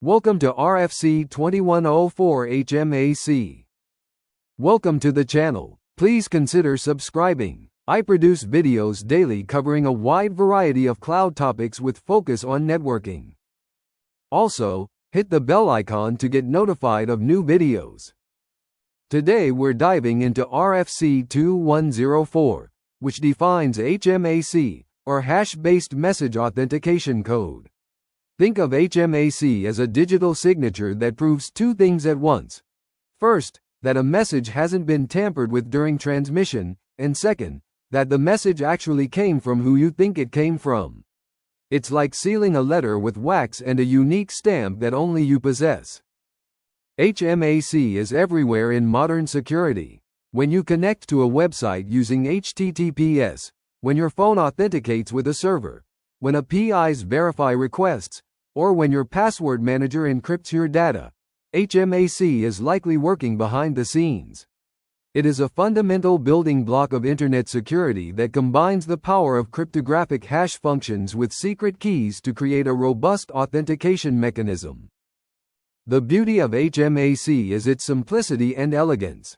Welcome to RFC 2104 HMAC. Welcome to the channel. Please consider subscribing. I produce videos daily covering a wide variety of cloud topics with focus on networking. Also, hit the bell icon to get notified of new videos. Today we're diving into RFC 2104, which defines HMAC, or Hash-Based Message Authentication Code. Think of HMAC as a digital signature that proves two things at once. First, that a message hasn't been tampered with during transmission, and second, that the message actually came from who you think it came from. It's like sealing a letter with wax and a unique stamp that only you possess. HMAC is everywhere in modern security. When you connect to a website using HTTPS, when your phone authenticates with a server, when APIs verify requests, or when your password manager encrypts your data, HMAC is likely working behind the scenes. It is a fundamental building block of Internet security that combines the power of cryptographic hash functions with secret keys to create a robust authentication mechanism. The beauty of HMAC is its simplicity and elegance.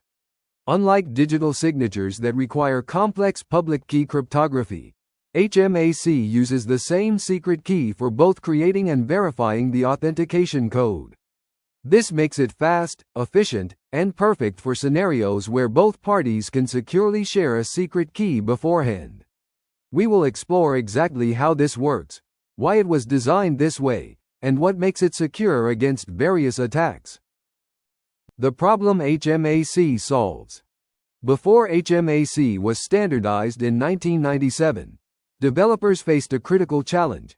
Unlike digital signatures that require complex public key cryptography, HMAC uses the same secret key for both creating and verifying the authentication code. This makes it fast, efficient, and perfect for scenarios where both parties can securely share a secret key beforehand. We will explore exactly how this works, why it was designed this way, and what makes it secure against various attacks. The problem HMAC solves. Before HMAC was standardized in 1997, developers faced a critical challenge.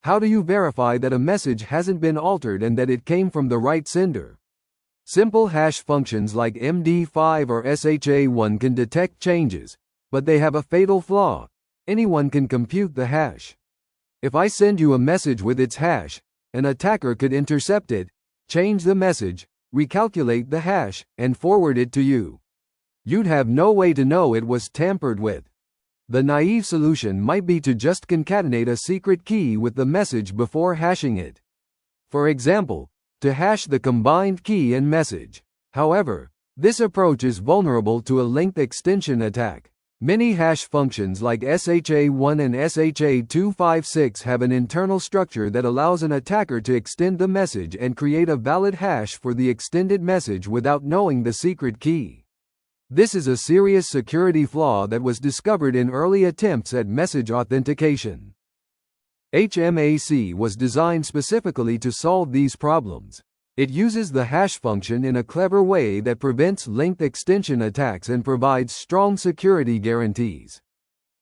How do you verify that a message hasn't been altered and that it came from the right sender? Simple hash functions like MD5 or SHA1 can detect changes, but they have a fatal flaw. Anyone can compute the hash. If I send you a message with its hash, an attacker could intercept it, change the message, recalculate the hash, and forward it to you. You'd have no way to know it was tampered with. The naive solution might be to just concatenate a secret key with the message before hashing it. For example, to hash the combined key and message. However, this approach is vulnerable to a length extension attack. Many hash functions like SHA1 and SHA256 have an internal structure that allows an attacker to extend the message and create a valid hash for the extended message without knowing the secret key. This is a serious security flaw that was discovered in early attempts at message authentication. HMAC was designed specifically to solve these problems. It uses the hash function in a clever way that prevents length extension attacks and provides strong security guarantees.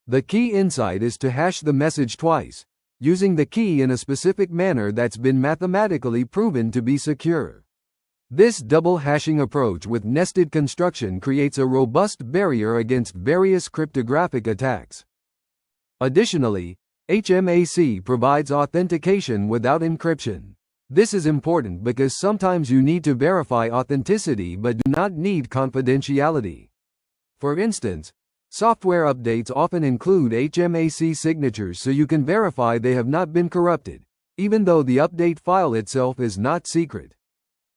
The key insight is to hash the message twice, using the key in a specific manner that's been mathematically proven to be secure. This double hashing approach with nested construction creates a robust barrier against various cryptographic attacks. Additionally, HMAC provides authentication without encryption. This is important because sometimes you need to verify authenticity but do not need confidentiality. For instance, software updates often include HMAC signatures so you can verify they have not been corrupted, even though the update file itself is not secret.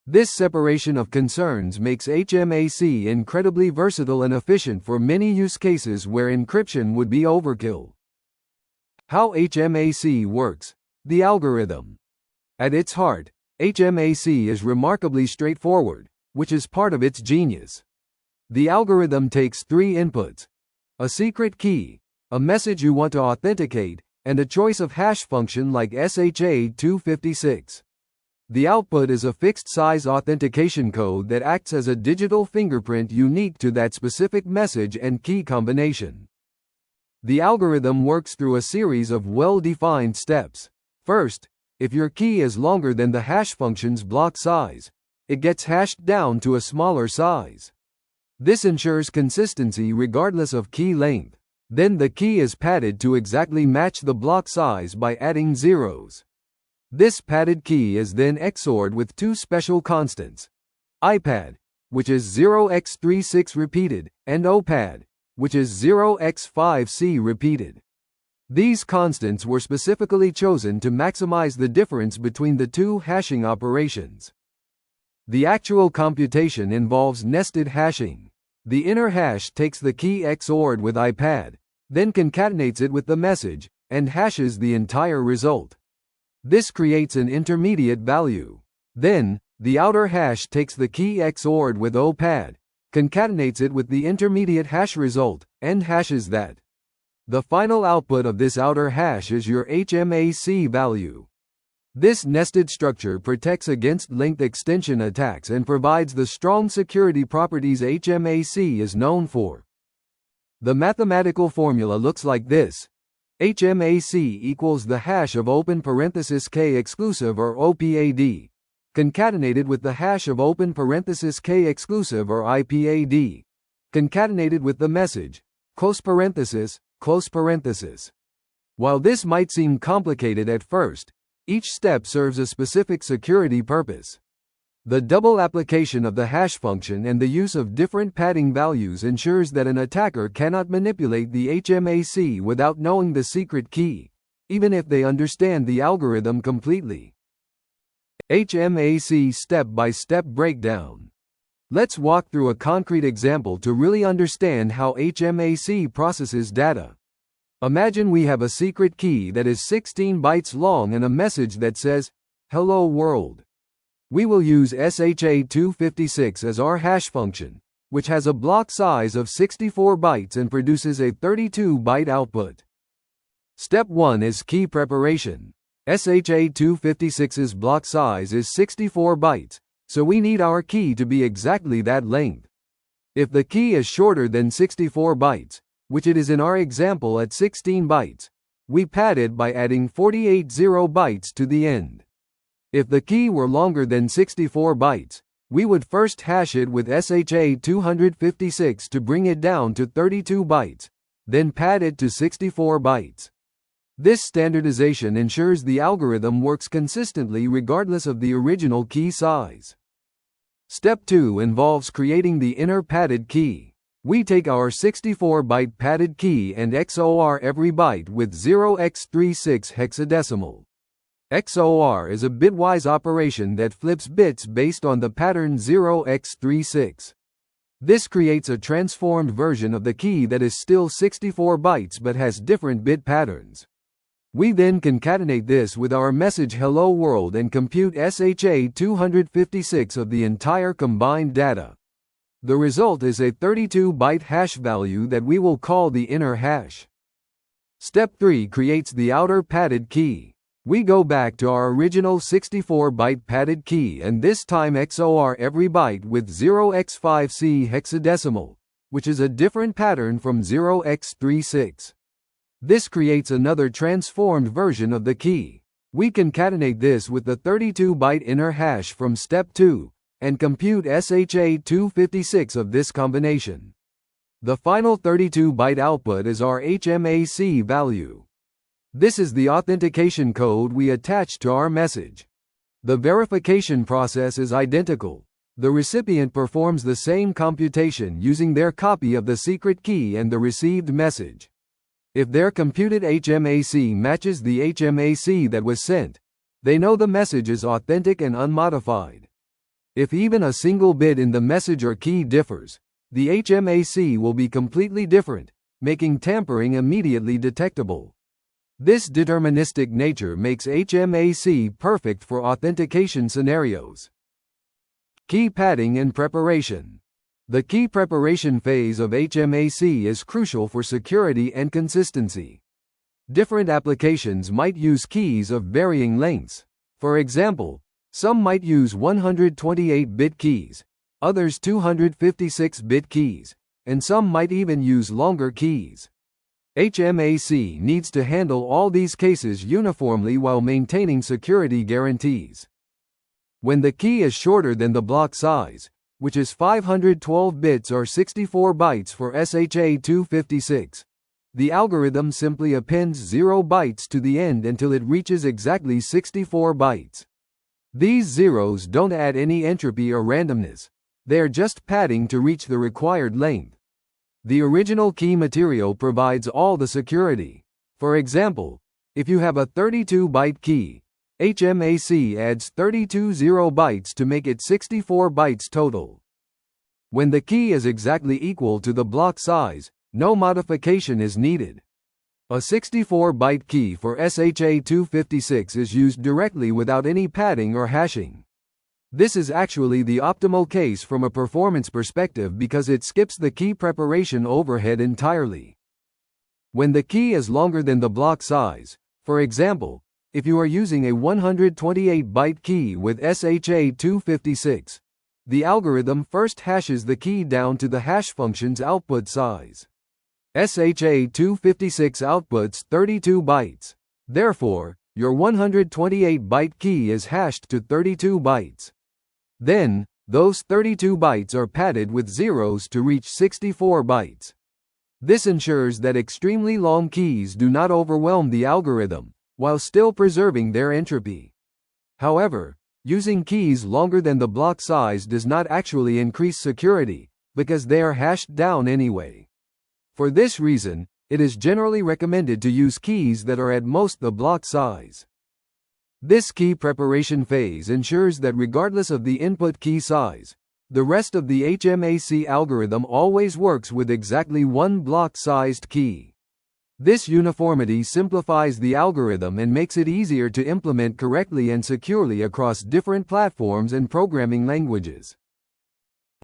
This separation of concerns makes HMAC incredibly versatile and efficient for many use cases where encryption would be overkill. How HMAC works. The algorithm. At its heart, HMAC is remarkably straightforward, which is part of its genius. The algorithm takes three inputs: a secret key, a message you want to authenticate, and a choice of hash function like SHA256. The output is a fixed-size authentication code that acts as a digital fingerprint unique to that specific message and key combination. The algorithm works through a series of well-defined steps. First, if your key is longer than the hash function's block size, it gets hashed down to a smaller size. This ensures consistency regardless of key length. Then the key is padded to exactly match the block size by adding zeros. This padded key is then XORed with two special constants: IPAD, which is 0x36 repeated, and OPAD, which is 0x5c repeated. These constants were specifically chosen to maximize the difference between the two hashing operations. The actual computation involves nested hashing. The inner hash takes the key XORed with opad, then concatenates it with the message, and hashes the entire result. This creates an intermediate value. Then, the outer hash takes the key XORed with opad, concatenates it with the intermediate hash result, and hashes that. The final output of this outer hash is your HMAC value. This nested structure protects against linked extension attacks and provides the strong security properties HMAC is known for. The mathematical formula looks like this. HMAC equals the hash of open parenthesis K exclusive or opad, concatenated with the hash of open parenthesis K exclusive or IPAD, concatenated with the message, close parenthesis, close parenthesis. While this might seem complicated at first, each step serves a specific security purpose. The double application of the hash function and the use of different padding values ensures that an attacker cannot manipulate the HMAC without knowing the secret key, even if they understand the algorithm completely. HMAC step-by-step breakdown. Let's walk through a concrete example to really understand how HMAC processes data. Imagine we have a secret key that is 16 bytes long and a message that says, "Hello world." We will use SHA-256 as our hash function, which has a block size of 64 bytes and produces a 32-byte output. Step 1 is key preparation. SHA-256's block size is 64 bytes, so we need our key to be exactly that length. If the key is shorter than 64 bytes, which it is in our example at 16 bytes, we pad it by adding 48 bytes to the end. If the key were longer than 64 bytes, we would first hash it with SHA-256 to bring it down to 32 bytes, then pad it to 64 bytes. This standardization ensures the algorithm works consistently regardless of the original key size. Step 2 involves creating the inner padded key. We take our 64-byte padded key and XOR every byte with 0x36 hexadecimal. XOR is a bitwise operation that flips bits based on the pattern 0x36. This creates a transformed version of the key that is still 64 bytes but has different bit patterns. We then concatenate this with our message "Hello World" and compute SHA-256 of the entire combined data. The result is a 32-byte hash value that we will call the inner hash. Step 3 creates the outer padded key. We go back to our original 64-byte padded key and this time XOR every byte with 0x5c hexadecimal, which is a different pattern from 0x36. This creates another transformed version of the key. We concatenate this with the 32-byte inner hash from step 2, and compute SHA-256 of this combination. The final 32-byte output is our HMAC value. This is the authentication code we attach to our message. The verification process is identical. The recipient performs the same computation using their copy of the secret key and the received message. If their computed HMAC matches the HMAC that was sent, they know the message is authentic and unmodified. If even a single bit in the message or key differs, the HMAC will be completely different, making tampering immediately detectable. This deterministic nature makes HMAC perfect for authentication scenarios. Key padding and preparation. The key preparation phase of HMAC is crucial for security and consistency. Different applications might use keys of varying lengths. For example, some might use 128-bit keys, others 256-bit keys, and some might even use longer keys. HMAC needs to handle all these cases uniformly while maintaining security guarantees. When the key is shorter than the block size, which is 512 bits or 64 bytes for SHA-256, the algorithm simply appends 0 bytes to the end until it reaches exactly 64 bytes. These zeros don't add any entropy or randomness. They are just padding to reach the required length. The original key material provides all the security. For example, if you have a 32-byte key, HMAC adds 32 0 bytes to make it 64 bytes total. When the key is exactly equal to the block size, no modification is needed. A 64-byte key for SHA-256 is used directly without any padding or hashing. This is actually the optimal case from a performance perspective because it skips the key preparation overhead entirely. When the key is longer than the block size, for example, if you are using a 128-byte key with SHA-256, the algorithm first hashes the key down to the hash function's output size. SHA-256 outputs 32 bytes. Therefore, your 128-byte key is hashed to 32 bytes. Then, those 32 bytes are padded with zeros to reach 64 bytes. This ensures that extremely long keys do not overwhelm the algorithm, while still preserving their entropy. However, using keys longer than the block size does not actually increase security, because they are hashed down anyway. For this reason, it is generally recommended to use keys that are at most the block size. This key preparation phase ensures that regardless of the input key size, the rest of the HMAC algorithm always works with exactly one block-sized key. This uniformity simplifies the algorithm and makes it easier to implement correctly and securely across different platforms and programming languages.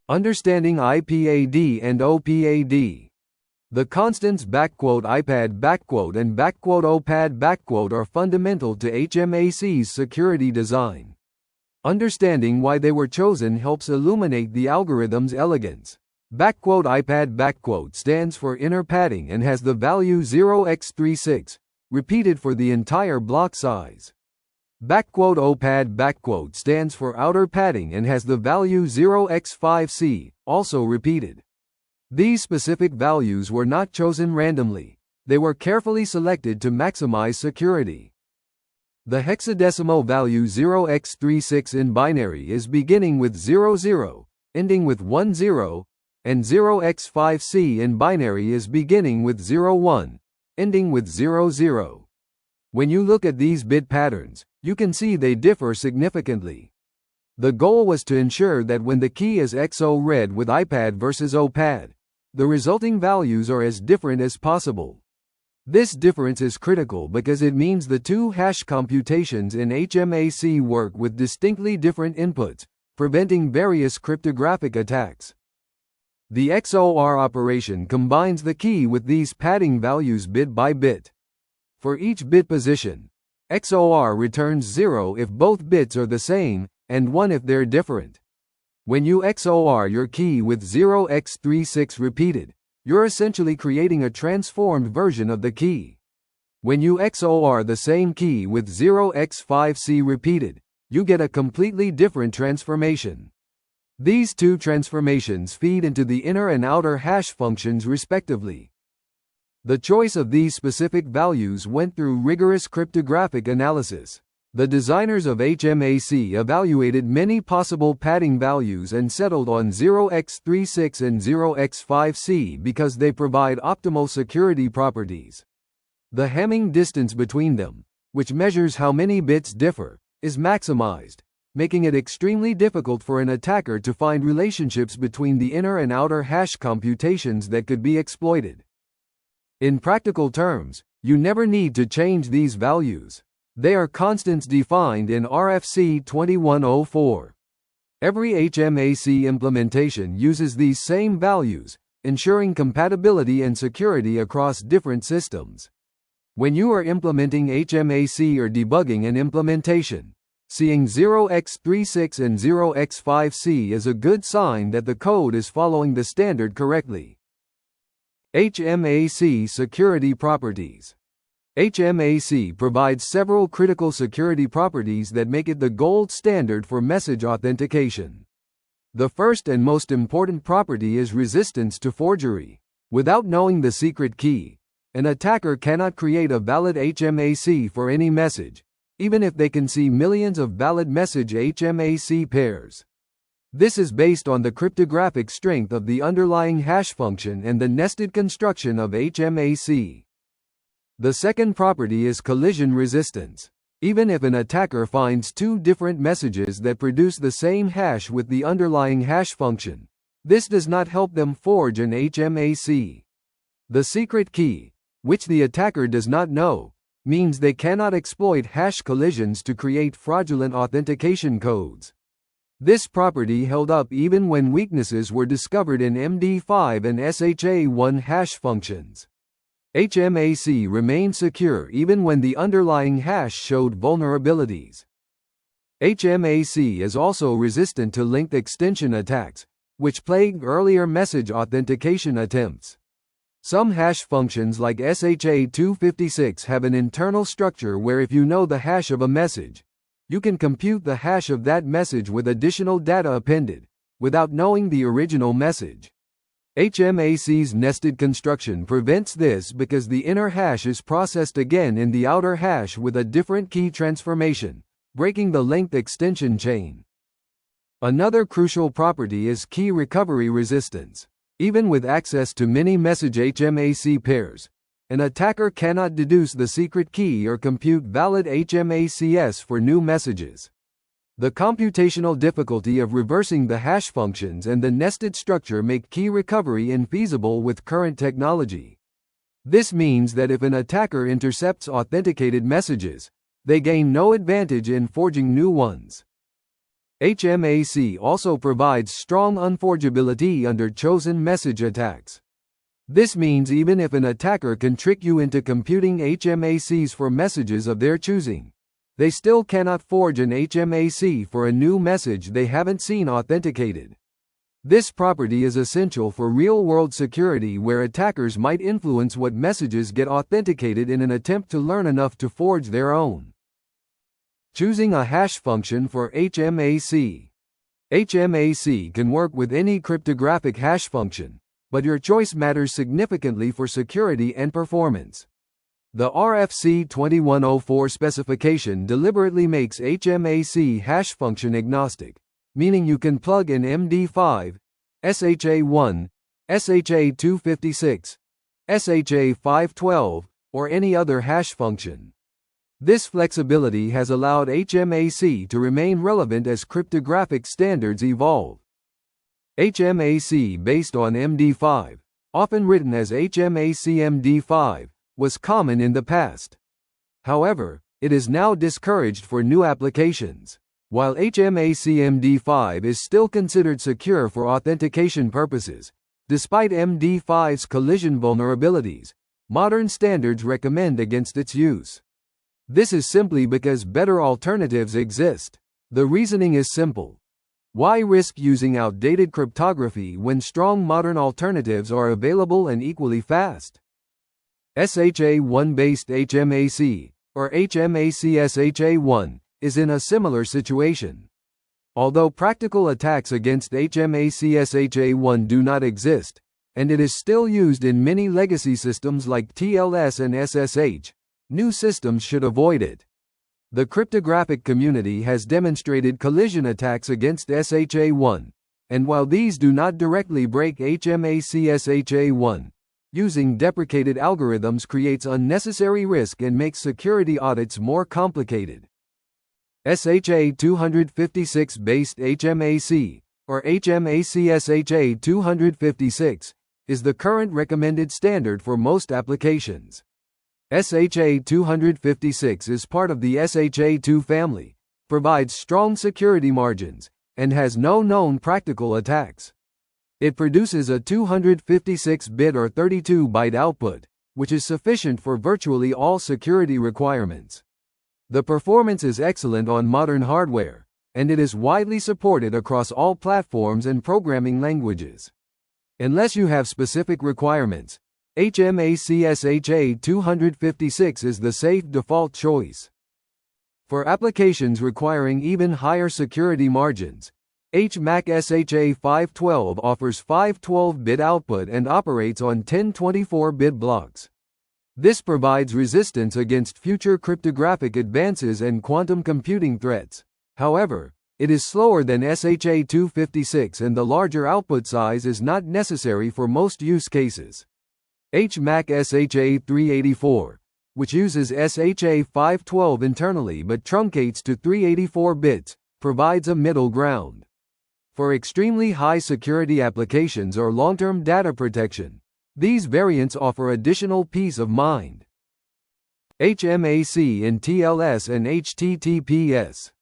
Understanding IPAD and OPAD. The constants "IPAD" and "OPAD" are fundamental to HMAC's security design. Understanding why they were chosen helps illuminate the algorithm's elegance. "IPAD" stands for inner padding and has the value 0x36, repeated for the entire block size. "OPAD" stands for outer padding and has the value 0x5c, also repeated. These specific values were not chosen randomly. They were carefully selected to maximize security. The hexadecimal value 0x36 in binary is beginning with 00, ending with 10, and 0x5c in binary is beginning with 01, ending with 00. When you look at these bit patterns, you can see they differ significantly. The goal was to ensure that when the key is XO read with IPAD versus OPAD, the resulting values are as different as possible. This difference is critical because it means the two hash computations in HMAC work with distinctly different inputs, preventing various cryptographic attacks. The XOR operation combines the key with these padding values bit by bit. For each bit position, XOR returns 0 if both bits are the same, and 1 if they're different. When you XOR your key with 0x36 repeated, you're essentially creating a transformed version of the key. When you XOR the same key with 0x5c repeated, you get a completely different transformation. These two transformations feed into the inner and outer hash functions respectively. The choice of these specific values went through rigorous cryptographic analysis. The designers of HMAC evaluated many possible padding values and settled on 0x36 and 0x5c because they provide optimal security properties. The Hamming distance between them, which measures how many bits differ, is maximized, making it extremely difficult for an attacker to find relationships between the inner and outer hash computations that could be exploited. In practical terms, you never need to change these values. They are constants defined in RFC 2104. Every HMAC implementation uses these same values, ensuring compatibility and security across different systems. When you are implementing HMAC or debugging an implementation, seeing 0x36 and 0x5c is a good sign that the code is following the standard correctly. HMAC security properties. HMAC provides several critical security properties that make it the gold standard for message authentication. The first and most important property is resistance to forgery. Without knowing the secret key, an attacker cannot create a valid HMAC for any message, even if they can see millions of valid message HMAC pairs. This is based on the cryptographic strength of the underlying hash function and the nested construction of HMAC. The second property is collision resistance. Even if an attacker finds two different messages that produce the same hash with the underlying hash function, this does not help them forge an HMAC. The secret key, which the attacker does not know, means they cannot exploit hash collisions to create fraudulent authentication codes. This property held up even when weaknesses were discovered in MD5 and SHA-1 hash functions. HMAC remained secure even when the underlying hash showed vulnerabilities. HMAC is also resistant to linked extension attacks, which plagued earlier message authentication attempts. Some hash functions like SHA-256 have an internal structure where if you know the hash of a message, you can compute the hash of that message with additional data appended, without knowing the original message. HMAC's nested construction prevents this because the inner hash is processed again in the outer hash with a different key transformation, breaking the length extension chain. Another crucial property is key recovery resistance. Even with access to many message HMAC pairs, an attacker cannot deduce the secret key or compute valid HMACs for new messages. The computational difficulty of reversing the hash functions and the nested structure make key recovery infeasible with current technology. This means that if an attacker intercepts authenticated messages, they gain no advantage in forging new ones. HMAC also provides strong unforgeability under chosen message attacks. This means even if an attacker can trick you into computing HMACs for messages of their choosing, they still cannot forge an HMAC for a new message they haven't seen authenticated. This property is essential for real-world security where attackers might influence what messages get authenticated in an attempt to learn enough to forge their own. Choosing a hash function for HMAC. HMAC can work with any cryptographic hash function, but your choice matters significantly for security and performance. The RFC 2104 specification deliberately makes HMAC hash function agnostic, meaning you can plug in MD5, SHA-1, SHA-256, SHA-512, or any other hash function. This flexibility has allowed HMAC to remain relevant as cryptographic standards evolve. HMAC based on MD5, often written as HMAC-MD5, was common in the past. However, it is now discouraged for new applications. While HMAC-MD5 is still considered secure for authentication purposes, despite MD5's collision vulnerabilities, modern standards recommend against its use. This is simply because better alternatives exist. The reasoning is simple. Why risk using outdated cryptography when strong modern alternatives are available and equally fast? SHA-1 based HMAC, or HMAC-SHA-1, is in a similar situation. Although practical attacks against HMAC-SHA-1 do not exist, and it is still used in many legacy systems like TLS and SSH, new systems should avoid it. The cryptographic community has demonstrated collision attacks against SHA-1, and while these do not directly break HMAC-SHA-1, using deprecated algorithms creates unnecessary risk and makes security audits more complicated. SHA-256 based HMAC, or HMAC-SHA-256, is the current recommended standard for most applications. SHA-256 is part of the SHA-2 family, provides strong security margins, and has no known practical attacks. It produces a 256-bit or 32-byte output, which is sufficient for virtually all security requirements. The performance is excellent on modern hardware, and it is widely supported across all platforms and programming languages. Unless you have specific requirements, HMAC-SHA-256 is the safe default choice. For applications requiring even higher security margins, HMAC SHA-512 offers 512-bit output and operates on 1024-bit blocks. This provides resistance against future cryptographic advances and quantum computing threats. However, it is slower than SHA-256 and the larger output size is not necessary for most use cases. HMAC SHA-384, which uses SHA-512 internally but truncates to 384 bits, provides a middle ground. For extremely high security applications or long-term data protection, these variants offer additional peace of mind. HMAC in TLS and HTTPS.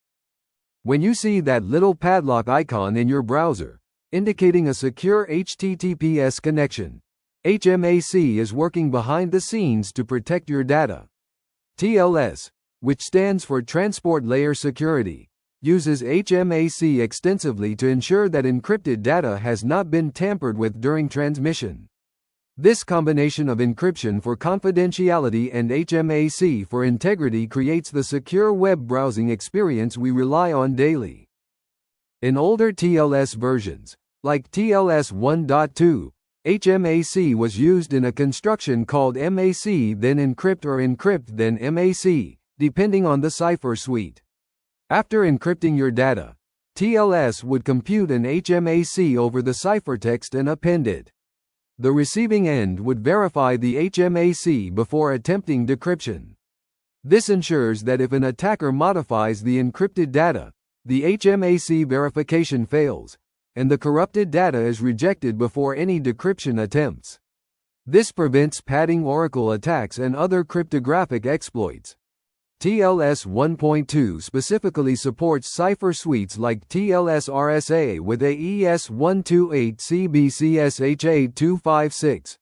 When you see that little padlock icon in your browser, indicating a secure HTTPS connection, HMAC is working behind the scenes to protect your data. TLS, which stands for Transport Layer Security, uses HMAC extensively to ensure that encrypted data has not been tampered with during transmission. This combination of encryption for confidentiality and HMAC for integrity creates the secure web browsing experience we rely on daily. In older TLS versions, like TLS 1.2, HMAC was used in a construction called MAC then encrypt or encrypt then MAC, depending on the cipher suite. After encrypting your data, TLS would compute an HMAC over the ciphertext and append it. The receiving end would verify the HMAC before attempting decryption. This ensures that if an attacker modifies the encrypted data, the HMAC verification fails, and the corrupted data is rejected before any decryption attempts. This prevents padding oracle attacks and other cryptographic exploits. TLS 1.2 specifically supports cipher suites like TLS RSA with AES128CBCSHA256,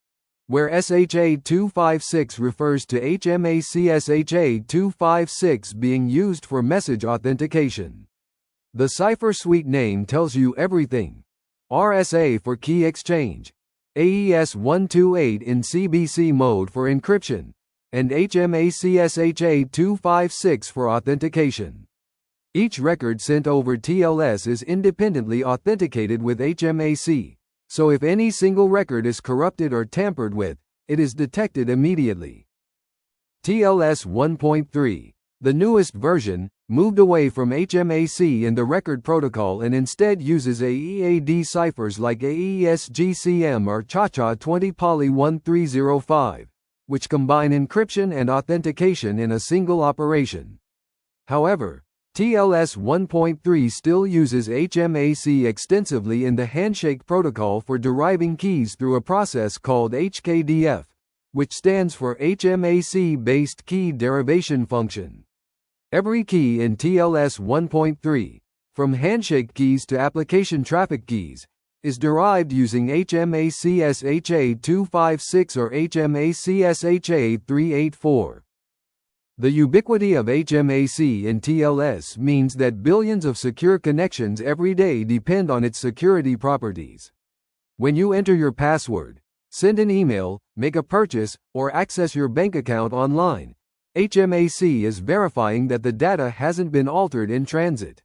where SHA256 refers to HMAC-SHA256 being used for message authentication. The cipher suite name tells you everything. RSA for key exchange, AES128 in CBC mode for encryption, and HMAC-SHA256 for authentication. Each record sent over TLS is independently authenticated with HMAC, so if any single record is corrupted or tampered with, it is detected immediately. TLS 1.3, the newest version, moved away from HMAC in the record protocol and instead uses AEAD ciphers like AES-GCM or ChaCha20Poly1305. Which combine encryption and authentication in a single operation. However, TLS 1.3 still uses HMAC extensively in the handshake protocol for deriving keys through a process called HKDF, which stands for HMAC-based key derivation function. Every key in TLS 1.3, from handshake keys to application traffic keys, is derived using HMAC-SHA256 or HMAC-SHA384. The ubiquity of HMAC in TLS means that billions of secure connections every day depend on its security properties. When you enter your password, send an email, make a purchase, or access your bank account online, HMAC is verifying that the data hasn't been altered in transit.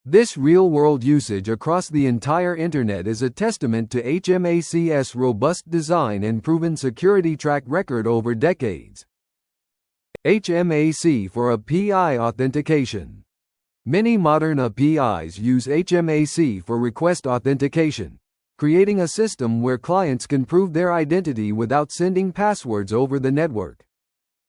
This real-world usage across the entire Internet is a testament to HMAC's robust design and proven security track record over decades. HMAC for API authentication. Many modern APIs use HMAC for request authentication, creating a system where clients can prove their identity without sending passwords over the network.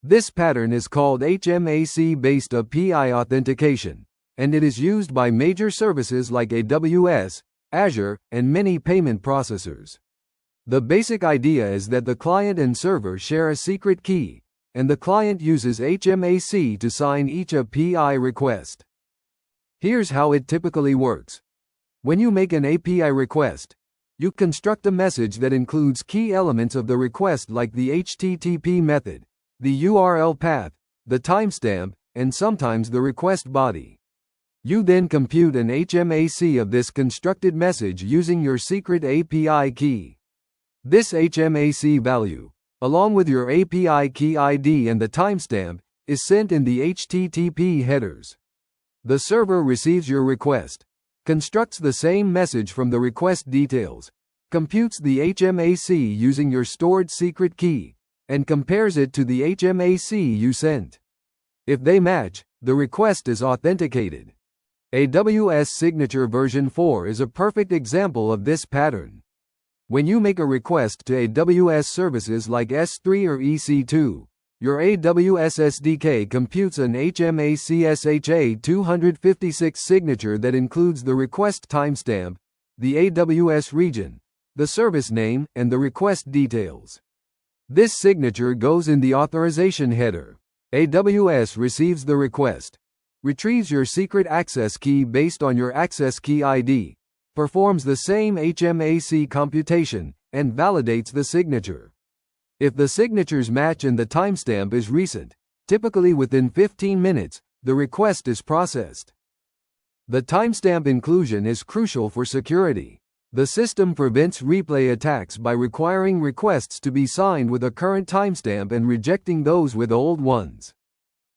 This pattern is called HMAC-based API authentication, and it is used by major services like AWS, Azure, and many payment processors. The basic idea is that the client and server share a secret key, and the client uses HMAC to sign each API request. Here's how it typically works. When you make an API request, you construct a message that includes key elements of the request like the HTTP method, the URL path, the timestamp, and sometimes the request body. You then compute an HMAC of this constructed message using your secret API key. This HMAC value, along with your API key ID and the timestamp, is sent in the HTTP headers. The server receives your request, constructs the same message from the request details, computes the HMAC using your stored secret key, and compares it to the HMAC you sent. If they match, the request is authenticated. AWS Signature version 4 is a perfect example of this pattern. When you make a request to AWS services like S3 or EC2, Your AWS SDK computes an HMAC SHA-256 signature that includes the request timestamp, the AWS region, the service name, and the request details. This signature goes in the authorization header. AWS receives the request, retrieves your secret access key based on your access key ID, performs the same HMAC computation, and validates the signature. If the signatures match and the timestamp is recent, typically within 15 minutes, the request is processed. The timestamp inclusion is crucial for security. The system prevents replay attacks by requiring requests to be signed with a current timestamp and rejecting those with old ones.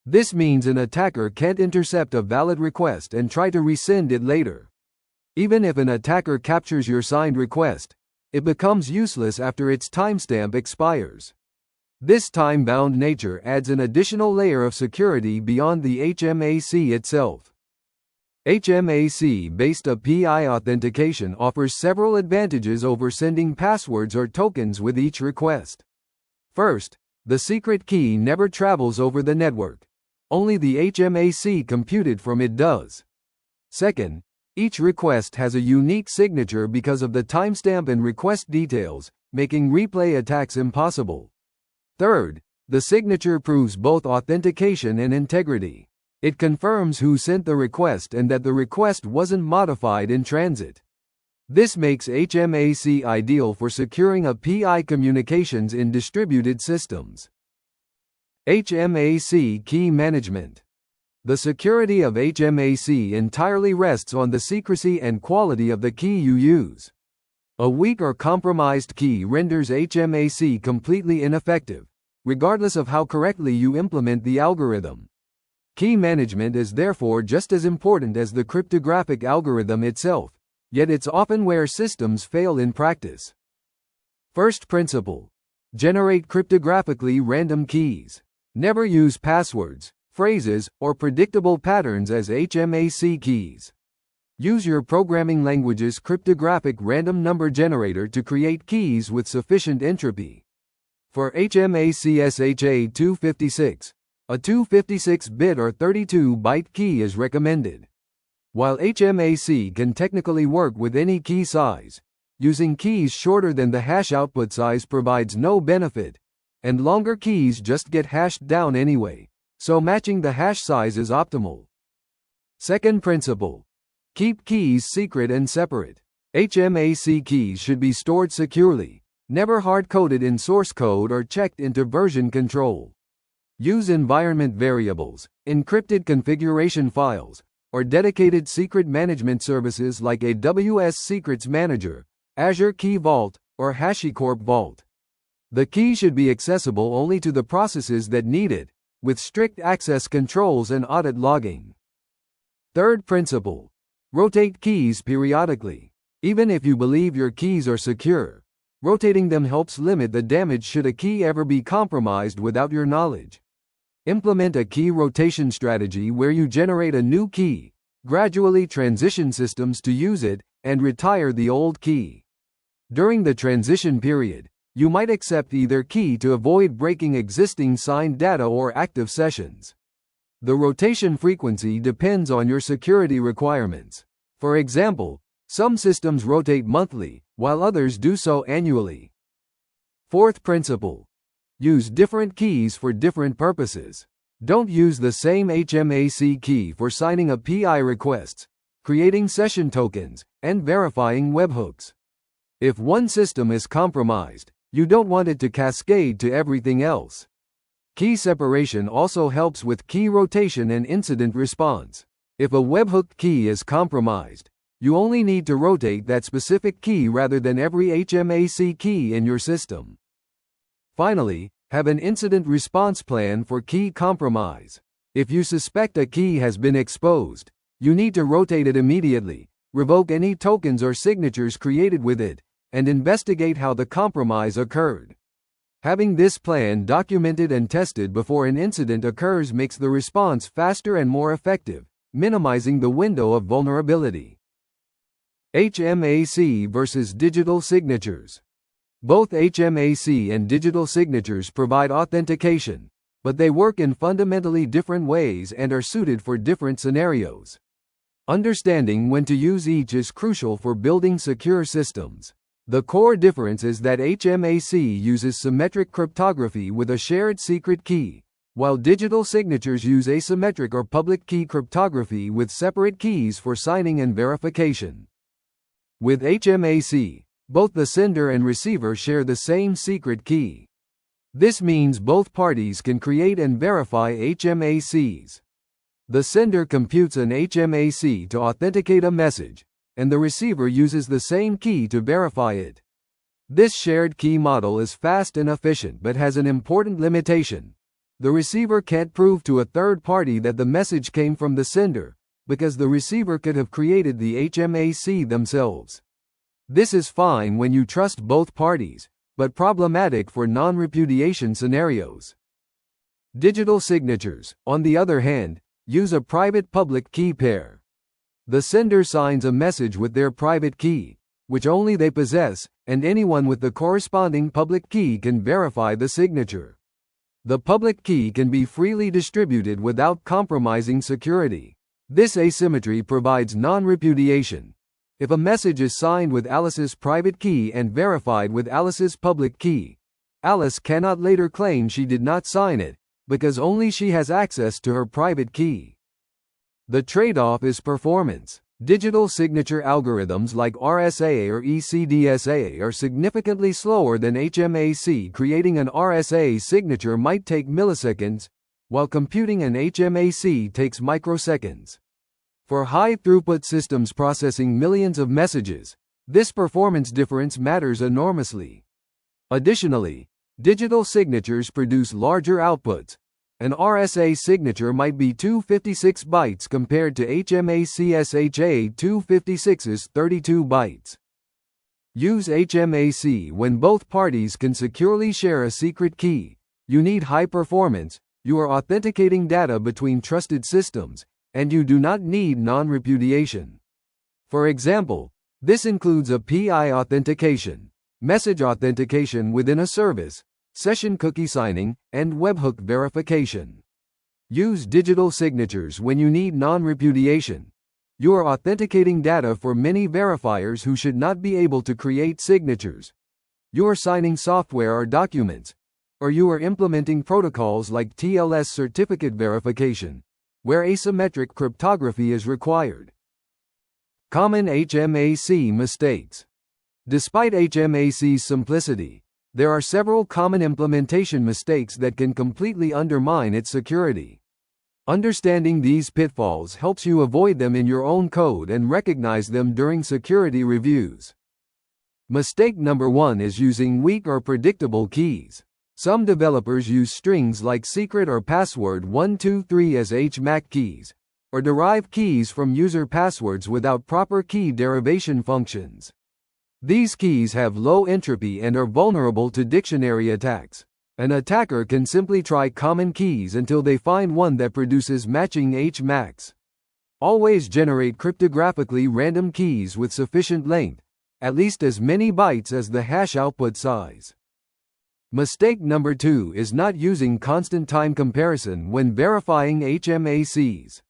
This means an attacker can't intercept a valid request and try to resend it later. Even if an attacker captures your signed request, it becomes useless after its timestamp expires. This time-bound nature adds an additional layer of security beyond the HMAC itself. HMAC-based API authentication offers several advantages over sending passwords or tokens with each request. First, the secret key never travels over the network. Only the HMAC computed from it does. Second, each request has a unique signature because of the timestamp and request details, making replay attacks impossible. Third, the signature proves both authentication and integrity. It confirms who sent the request and that the request wasn't modified in transit. This makes HMAC ideal for securing API communications in distributed systems. HMAC key management. The security of HMAC entirely rests on the secrecy and quality of the key you use. A weak or compromised key renders HMAC completely ineffective, regardless of how correctly you implement the algorithm. Key management is therefore just as important as the cryptographic algorithm itself, yet it's often where systems fail in practice. First principle: generate cryptographically random keys. Never use passwords, phrases, or predictable patterns as HMAC keys. Use your programming language's cryptographic random number generator to create keys with sufficient entropy. For HMAC SHA-256, a 256-bit or 32-byte key is recommended. While HMAC can technically work with any key size, using keys shorter than the hash output size provides no benefit, and longer keys just get hashed down anyway, so matching the hash size is optimal. Second principle: keep keys secret and separate. HMAC keys should be stored securely, never hard-coded in source code or checked into version control. Use environment variables, encrypted configuration files, or dedicated secret management services like AWS Secrets Manager, Azure Key Vault, or HashiCorp Vault. The key should be accessible only to the processes that need it, with strict access controls and audit logging. Third principle: rotate keys periodically. Even if you believe your keys are secure, rotating them helps limit the damage should a key ever be compromised without your knowledge. Implement a key rotation strategy where you generate a new key, gradually transition systems to use it, and retire the old key. During the transition period, you might accept either key to avoid breaking existing signed data or active sessions. The rotation frequency depends on your security requirements. For example, some systems rotate monthly, while others do so annually. Fourth principle: use different keys for different purposes. Don't use the same HMAC key for signing API requests, creating session tokens, and verifying webhooks. If one system is compromised, you don't want it to cascade to everything else. Key separation also helps with key rotation and incident response. If a webhook key is compromised, you only need to rotate that specific key rather than every HMAC key in your system. Finally, have an incident response plan for key compromise. If you suspect a key has been exposed, you need to rotate it immediately, revoke any tokens or signatures created with it, and investigate how the compromise occurred. Having this plan documented and tested before an incident occurs makes the response faster and more effective, minimizing the window of vulnerability. HMAC versus digital signatures. Both HMAC and digital signatures provide authentication, but they work in fundamentally different ways and are suited for different scenarios. Understanding when to use each is crucial for building secure systems. The core difference is that HMAC uses symmetric cryptography with a shared secret key, while digital signatures use asymmetric or public key cryptography with separate keys for signing and verification. With HMAC, both the sender and receiver share the same secret key. This means both parties can create and verify HMACs. The sender computes an HMAC to authenticate a message, and the receiver uses the same key to verify it. This shared key model is fast and efficient but has an important limitation. The receiver can't prove to a third party that the message came from the sender, because the receiver could have created the HMAC themselves. This is fine when you trust both parties, but problematic for non-repudiation scenarios. Digital signatures, on the other hand, use a private-public key pair. The sender signs a message with their private key, which only they possess, and anyone with the corresponding public key can verify the signature. The public key can be freely distributed without compromising security. This asymmetry provides non-repudiation. If a message is signed with Alice's private key and verified with Alice's public key, Alice cannot later claim she did not sign it, because only she has access to her private key. The trade-off is performance. Digital signature algorithms like RSA or ECDSA are significantly slower than HMAC. Creating an RSA signature might take milliseconds, while computing an HMAC takes microseconds. For high-throughput systems processing millions of messages, this performance difference matters enormously. Additionally, digital signatures produce larger outputs. An RSA signature might be 256 bytes compared to HMAC SHA-256's 32 bytes. Use HMAC when both parties can securely share a secret key. You need high performance, you are authenticating data between trusted systems, and you do not need non-repudiation. For example, this includes API authentication, message authentication within a service, session cookie signing, and webhook verification. Use digital signatures when you need non-repudiation. You are authenticating data for many verifiers who should not be able to create signatures. You are signing software or documents, or you are implementing protocols like TLS certificate verification, where asymmetric cryptography is required. Common HMAC mistakes. Despite HMAC's simplicity, there are several common implementation mistakes that can completely undermine its security. Understanding these pitfalls helps you avoid them in your own code and recognize them during security reviews. Mistake number 1 is using weak or predictable keys. Some developers use strings like secret or password 123 as HMAC keys, or derive keys from user passwords without proper key derivation functions. These keys have low entropy and are vulnerable to dictionary attacks. An attacker can simply try common keys until they find one that produces matching HMACs. Always generate cryptographically random keys with sufficient length, at least as many bytes as the hash output size. Mistake number 2 is not using constant time comparison when verifying HMACs.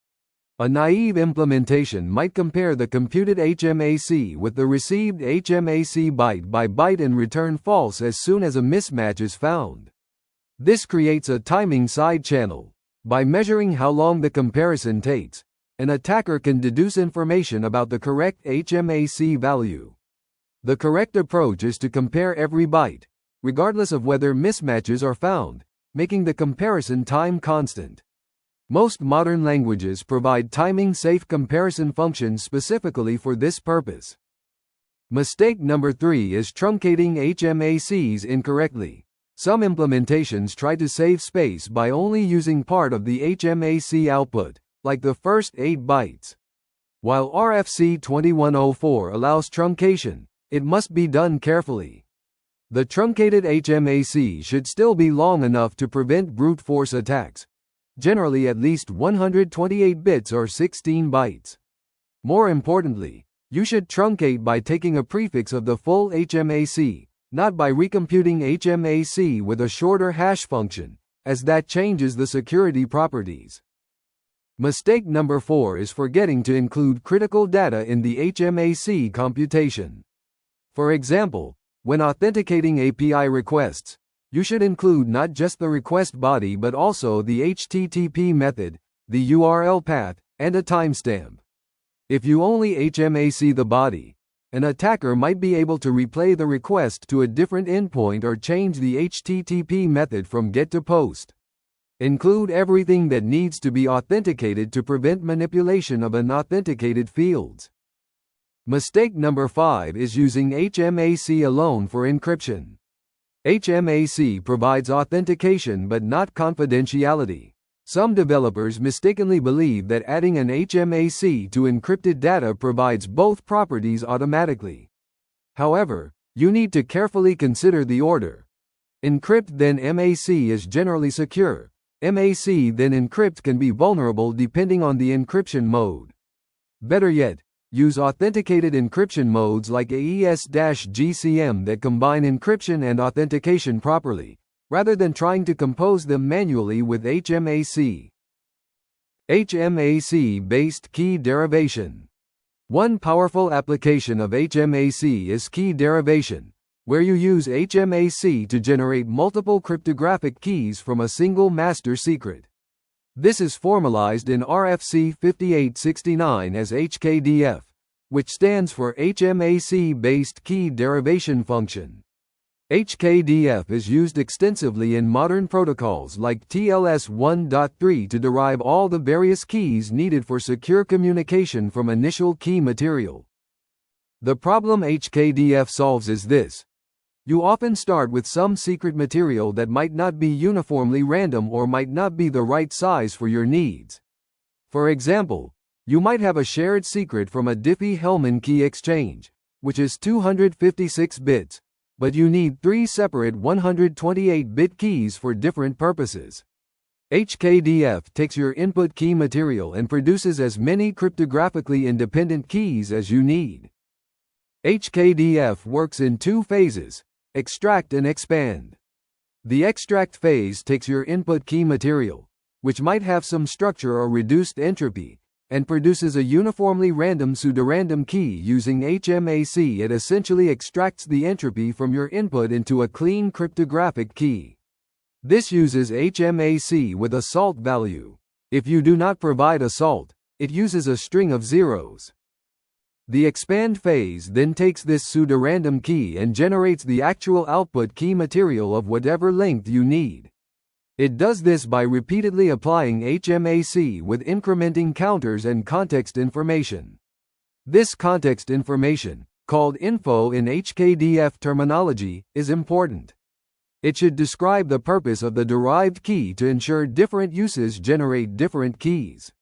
A naive implementation might compare the computed HMAC with the received HMAC byte by byte and return false as soon as a mismatch is found. This creates a timing side channel. By measuring how long the comparison takes, an attacker can deduce information about the correct HMAC value. The correct approach is to compare every byte, regardless of whether mismatches are found, making the comparison time constant. Most modern languages provide timing-safe comparison functions specifically for this purpose. Mistake number 3 is truncating HMACs incorrectly. Some implementations try to save space by only using part of the HMAC output, like the first 8 bytes. While RFC 2104 allows truncation, it must be done carefully. The truncated HMAC should still be long enough to prevent brute force attacks, generally at least 128 bits or 16 bytes. More importantly, you should truncate by taking a prefix of the full HMAC, not by recomputing HMAC with a shorter hash function, as that changes the security properties. Mistake number 4 is forgetting to include critical data in the HMAC computation. For example, when authenticating API requests, you should include not just the request body but also the HTTP method, the URL path, and a timestamp. If you only HMAC the body, an attacker might be able to replay the request to a different endpoint or change the HTTP method from GET to POST. Include everything that needs to be authenticated to prevent manipulation of unauthenticated fields. Mistake number 5 is using HMAC alone for encryption. HMAC provides authentication but not confidentiality. Some developers mistakenly believe that adding an HMAC to encrypted data provides both properties automatically. However, you need to carefully consider the order. Encrypt then MAC is generally secure. MAC then encrypt can be vulnerable depending on the encryption mode. Better yet, use authenticated encryption modes like AES-GCM that combine encryption and authentication properly, rather than trying to compose them manually with HMAC. HMAC-based key derivation. One powerful application of HMAC is key derivation, where you use HMAC to generate multiple cryptographic keys from a single master secret. This is formalized in RFC 5869 as HKDF, which stands for HMAC-based key derivation function. HKDF is used extensively in modern protocols like TLS 1.3 to derive all the various keys needed for secure communication from initial key material. The problem HKDF solves is this. You often start with some secret material that might not be uniformly random or might not be the right size for your needs. For example, you might have a shared secret from a Diffie-Hellman key exchange, which is 256 bits, but you need 3 separate 128-bit keys for different purposes. HKDF takes your input key material and produces as many cryptographically independent keys as you need. HKDF works in 2 phases: extract and expand. The extract phase takes your input key material, which might have some structure or reduced entropy, and produces a uniformly random pseudorandom key using HMAC. It essentially extracts the entropy from your input into a clean cryptographic key. This uses HMAC with a salt value. If you do not provide a salt, it uses a string of zeros. The expand phase then takes this pseudorandom key and generates the actual output key material of whatever length you need. It does this by repeatedly applying HMAC with incrementing counters and context information. This context information, called info in HKDF terminology, is important. It should describe the purpose of the derived key to ensure different uses generate different keys.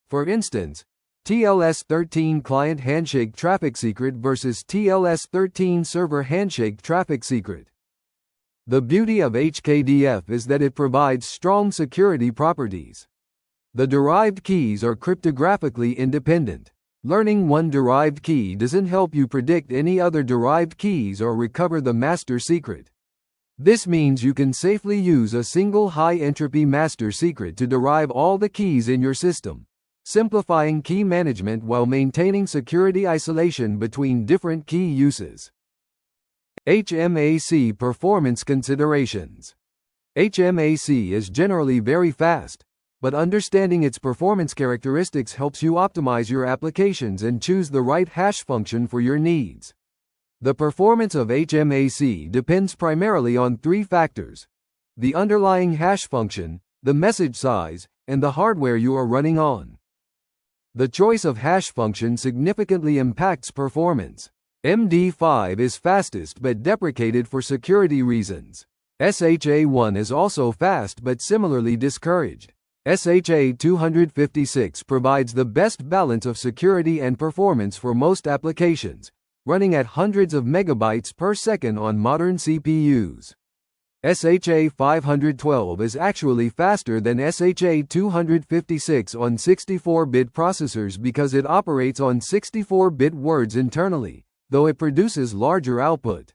For instance, TLS-13 client handshake traffic secret versus TLS-13 server handshake traffic secret. The beauty of HKDF is that it provides strong security properties. The derived keys are cryptographically independent. Learning one derived key doesn't help you predict any other derived keys or recover the master secret. This means you can safely use a single high-entropy master secret to derive all the keys in your system, simplifying key management while maintaining security isolation between different key uses. HMAC performance considerations. HMAC is generally very fast, but understanding its performance characteristics helps you optimize your applications and choose the right hash function for your needs. The performance of HMAC depends primarily on 3 factors: the underlying hash function, the message size, and the hardware you are running on. The choice of hash function significantly impacts performance. MD5 is fastest but deprecated for security reasons. SHA-1 is also fast but similarly discouraged. SHA-256 provides the best balance of security and performance for most applications, running at hundreds of megabytes per second on modern CPUs. SHA-512 is actually faster than SHA-256 on 64-bit processors because it operates on 64-bit words internally, though it produces larger output.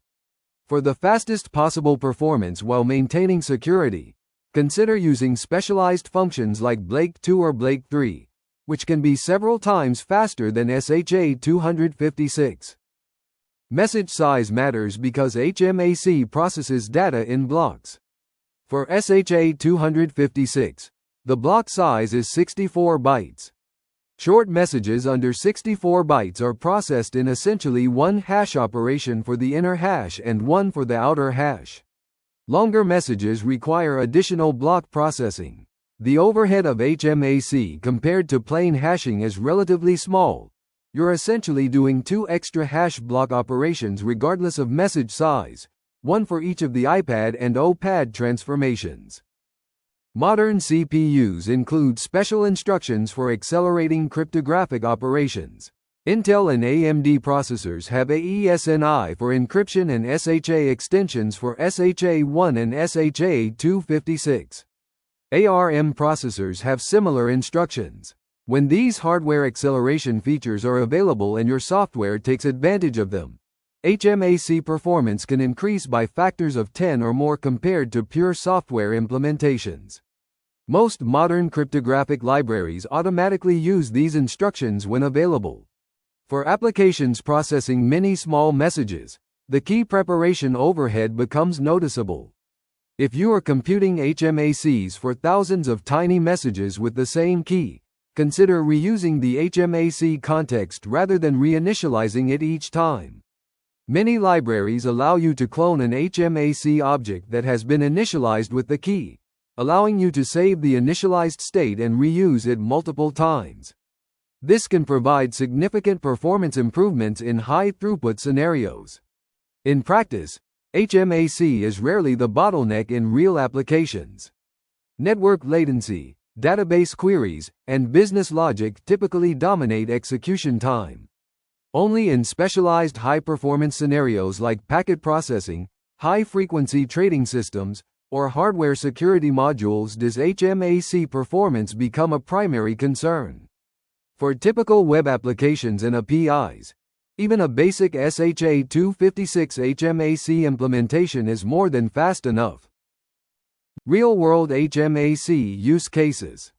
For the fastest possible performance while maintaining security, Consider using specialized functions like Blake2 or Blake3, which can be several times faster than SHA-256. Message size matters because HMAC processes data in blocks. For SHA-256, the block size is 64 bytes. Short messages under 64 bytes are processed in essentially one hash operation for the inner hash and one for the outer hash. Longer messages require additional block processing. The overhead of HMAC compared to plain hashing is relatively small. You're essentially doing 2 extra hash block operations regardless of message size, one for each of the opad and opad transformations. Modern CPUs include special instructions for accelerating cryptographic operations. Intel and AMD processors have AES-NI for encryption and SHA extensions for SHA-1 and SHA-256. ARM processors have similar instructions. When these hardware acceleration features are available and your software takes advantage of them, HMAC performance can increase by factors of 10 or more compared to pure software implementations. Most modern cryptographic libraries automatically use these instructions when available. For applications processing many small messages, the key preparation overhead becomes noticeable. If you are computing HMACs for thousands of tiny messages with the same key, consider reusing the HMAC context rather than reinitializing it each time. Many libraries allow you to clone an HMAC object that has been initialized with the key, allowing you to save the initialized state and reuse it multiple times. This can provide significant performance improvements in high-throughput scenarios. In practice, HMAC is rarely the bottleneck in real applications. Network latency, database queries, and business logic typically dominate execution time. Only in specialized high-performance scenarios like packet processing, high-frequency trading systems, or hardware security modules does HMAC performance become a primary concern. For typical web applications and APIs, even a basic SHA-256 HMAC implementation is more than fast enough. Real-world HMAC use cases.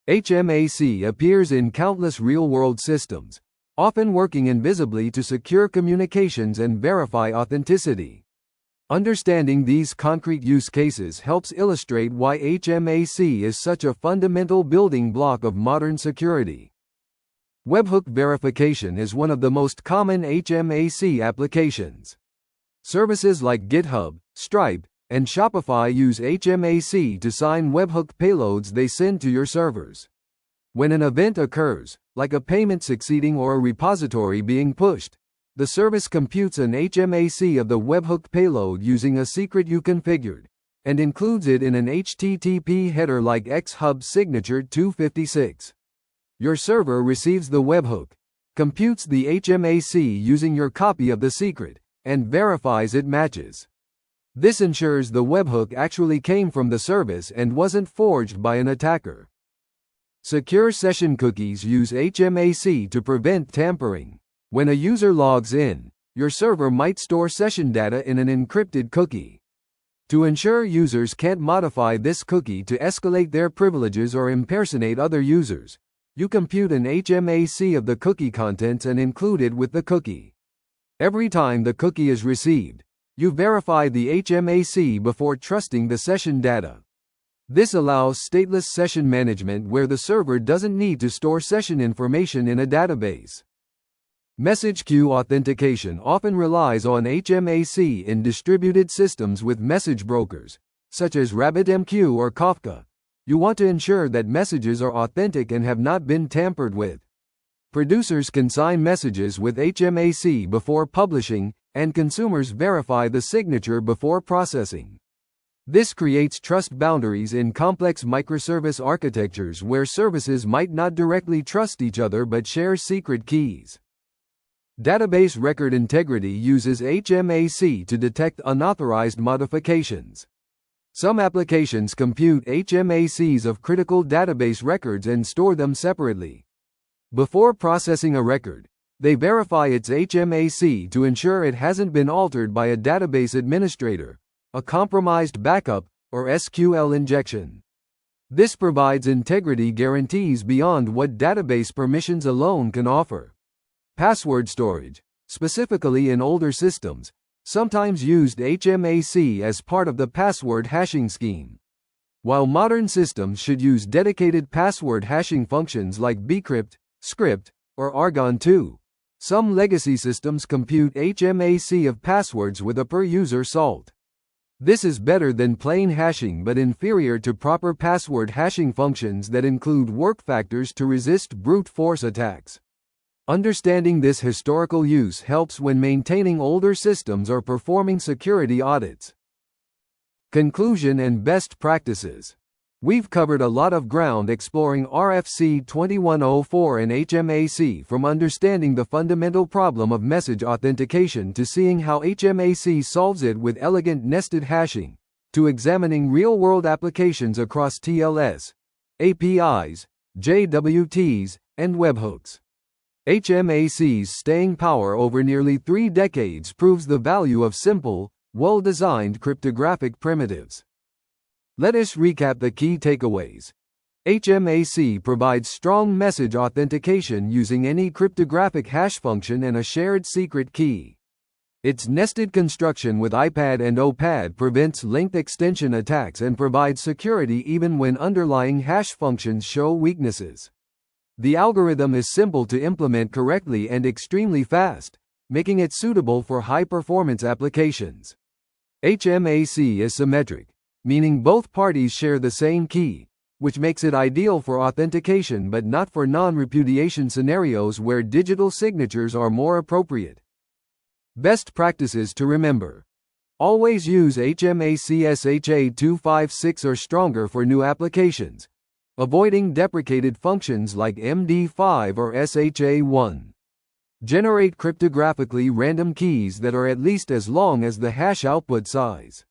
HMAC appears in countless real-world systems, often working invisibly to secure communications and verify authenticity. Understanding these concrete use cases helps illustrate why HMAC is such a fundamental building block of modern security. Webhook verification is one of the most common HMAC applications. Services like GitHub, Stripe, and Shopify use HMAC to sign webhook payloads they send to your servers. When an event occurs, like a payment succeeding or a repository being pushed, the service computes an HMAC of the webhook payload using a secret you configured, and includes it in an HTTP header like XHub Signature 256. Your server receives the webhook, computes the HMAC using your copy of the secret, and verifies it matches. This ensures the webhook actually came from the service and wasn't forged by an attacker. Secure session cookies use HMAC to prevent tampering. When a user logs in, your server might store session data in an encrypted cookie. To ensure users can't modify this cookie to escalate their privileges or impersonate other users, you compute an HMAC of the cookie contents and include it with the cookie. Every time the cookie is received, you verify the HMAC before trusting the session data. This allows stateless session management where the server doesn't need to store session information in a database. Message queue authentication often relies on HMAC in distributed systems with message brokers, such as RabbitMQ or Kafka. You want to ensure that messages are authentic and have not been tampered with. Producers can sign messages with HMAC before publishing, and consumers verify the signature before processing. This creates trust boundaries in complex microservice architectures where services might not directly trust each other but share secret keys. Database record integrity uses HMAC to detect unauthorized modifications. Some applications compute HMACs of critical database records and store them separately. Before processing a record, they verify its HMAC to ensure it hasn't been altered by a database administrator, a compromised backup, or SQL injection. This provides integrity guarantees beyond what database permissions alone can offer. Password storage, specifically in older systems, sometimes used HMAC as part of the password hashing scheme. While modern systems should use dedicated password hashing functions like bcrypt, script, or argon2, some legacy systems compute HMAC of passwords with a per-user salt. This is better than plain hashing but inferior to proper password hashing functions that include work factors to resist brute force attacks. Understanding this historical use helps when maintaining older systems or performing security audits. Conclusion and best practices. We've covered a lot of ground exploring RFC 2104 and HMAC, from understanding the fundamental problem of message authentication to seeing how HMAC solves it with elegant nested hashing, to examining real-world applications across TLS, APIs, JWTs, and webhooks. HMAC's staying power over nearly 3 decades proves the value of simple, well-designed cryptographic primitives. Let us recap the key takeaways. HMAC provides strong message authentication using any cryptographic hash function and a shared secret key. Its nested construction with opad and opad prevents length extension attacks and provides security even when underlying hash functions show weaknesses. The algorithm is simple to implement correctly and extremely fast, making it suitable for high-performance applications. HMAC is symmetric, meaning both parties share the same key, which makes it ideal for authentication but not for non-repudiation scenarios where digital signatures are more appropriate. Best practices to remember. Always use HMAC SHA-256 or stronger for new applications, avoiding deprecated functions like MD5 or SHA-1. Generate cryptographically random keys that are at least as long as the hash output size.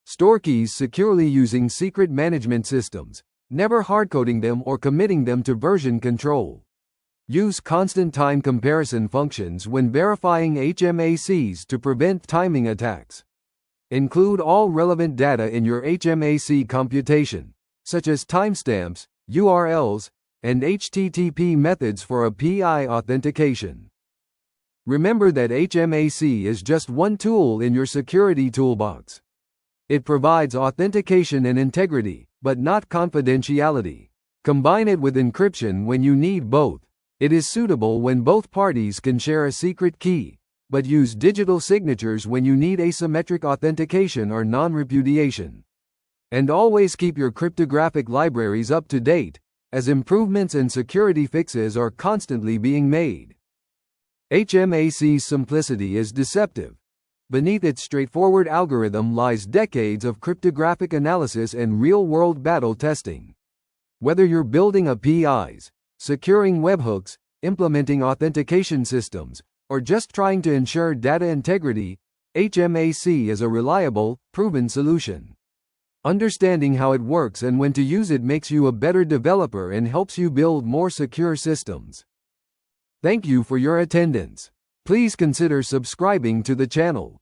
Store keys securely using secret management systems, never hardcoding them or committing them to version control. Use constant time comparison functions when verifying HMACs to prevent timing attacks. Include all relevant data in your HMAC computation, such as timestamps, URLs, and HTTP methods for API authentication. Remember that HMAC is just one tool in your security toolbox. It provides authentication and integrity, but not confidentiality. Combine it with encryption when you need both. It is suitable when both parties can share a secret key, but use digital signatures when you need asymmetric authentication or non-repudiation. And always keep your cryptographic libraries up to date, as improvements and security fixes are constantly being made. HMAC's simplicity is deceptive. Beneath its straightforward algorithm lies decades of cryptographic analysis and real-world battle testing. Whether you're building APIs, securing webhooks, implementing authentication systems, or just trying to ensure data integrity, HMAC is a reliable, proven solution. Understanding how it works and when to use it makes you a better developer and helps you build more secure systems. Thank you for your attendance. Please consider subscribing to the channel.